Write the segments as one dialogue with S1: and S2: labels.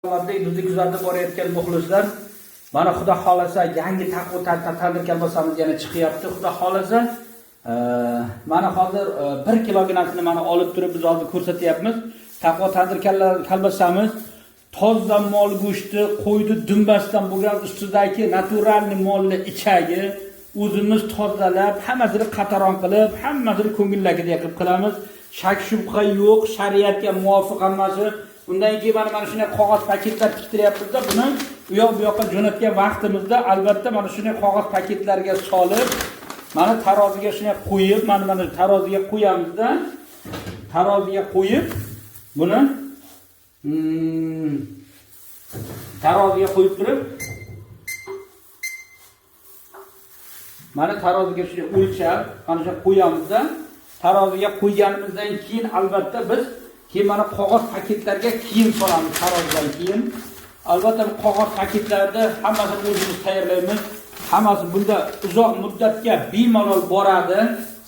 S1: Bizni kuzatib borayotgan muxlislar, mana Xudo xolasa yangi taqvo tadbir kalbasamiz yana chiqyapti. Xudo xolasa mana hozir 1 kiloga narsani mana olib turib biz hozir ko'rsatyapmiz. Taqvo tadbir kalbasamiz toza mol go'shti, qo'yni dumbasidan bo'lgan ustidagi naturalni molni ichagi o'zimiz tozalab, hammasini qataron qilib, hammasini ko'ngillagidek qilib qilamiz. Shak shubha yo'q, shariatga muvofiq hammasi. Undan keyin mana shunday qog'oz paketlar tiktiryapmiz-da, buni u yoq bu yoqqa jo'natgan vaqtimizda albatta mana shunday qog'oz paketlarga solib, mana taroziga shunday qo'yib, mana taroziga qo'yamiz-da. Taroziga qo'yib, buni taroziga qo'yib turib, mana taroziga shunday o'lchab, mana shunday qo'yamiz-da. Taroziga qo'yganimizdan keyin albatta biz keyin mana qog'oz paketlarga keyin solamiz tarozidan keyin. Albatta bu qog'oz paketlarda hammasini o'zimiz tayyorlaymiz. Hammasi bunda uzoq muddatga bemalol boradi.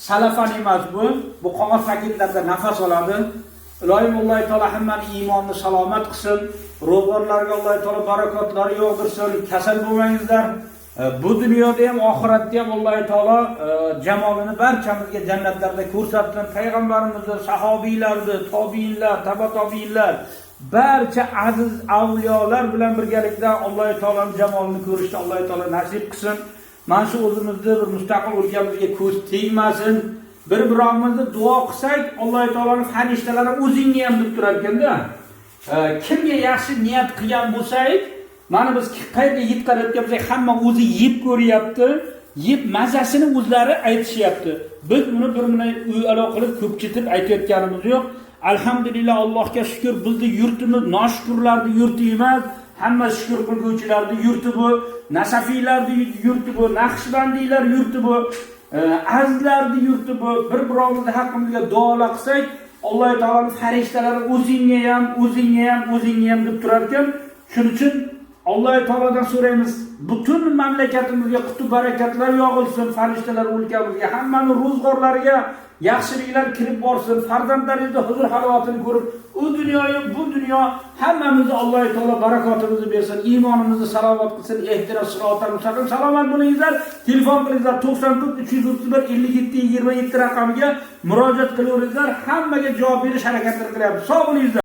S1: Salafan emas bu. Bu qog'oz paketlarda nafas oladi. Ilohim Alloh taolo hammani iymonni salomat qilsin. Ro'zg'orlarga Alloh taolo barakotlar yog'dirsin. Kasal bo'lmangizlar. Bu dunyoda ham oxiratda ham Alloh taolo jamolini barchamizga jannatlarda ko'rsatsin. Payg'ambarimizning sahobiylarni, tobiinlar, tabiinlar barcha aziz avliyolar bilan birgalikda Alloh taoloning jamolini ko'rishni Alloh taolo nasib qilsin. Mana shu o'zimizni bir mustaqil o'lkamizga ko'z tegmasin. Bir-birimizni duo qilsak, Alloh taoloning farishtalari o'zingni ham deb turar ekanda. Kimga yaxshi niyat qilgan bo'lsak, mana biz qayerga yetkazayotgan bo'lsak, hamma o'zi yeb ko'ryapti, yeb mazasini o'zlari aytishyapti. Biz buni bir qilib ko'p ketib aytayotganimiz yo'q. Alhamdulillah, Allohga shukr, bizni yurtimiz noshukurlarning yurti emas, hamma shukr qilguvchilarning yurti bu, nasafiylarning yurti bu, naqshbandiylar yurti bu, azlarning yurti bu. Bir-birimizni haqqimizga duolar qilsak, Alloh taoloning farishtalari o'zingga ham deb turar ekan. Shuning uchun Alloh taolodan so'raymiz, butun mamlakatimizga qutub barakatlar yog'ilsin, farishtalar o'lkamizga, hammaning ro'zg'orlariga yaxshiliklar kirib borsin, farzandlaringizni huzur halovatini ko'rib, u dunyoyu bu dunyo hammamizni Alloh taolo barakotimizni bersin, iymonimizni salomat qilsin. Ehtiros sirotal mustaqim. Salomat bo'lingizlar. Telefon qilingizlar 94 331 57 27 raqamiga murojaat qilaveringizlar. Hammaga javob berish harakatini qilyapmiz. Sog' bo'lingizlar.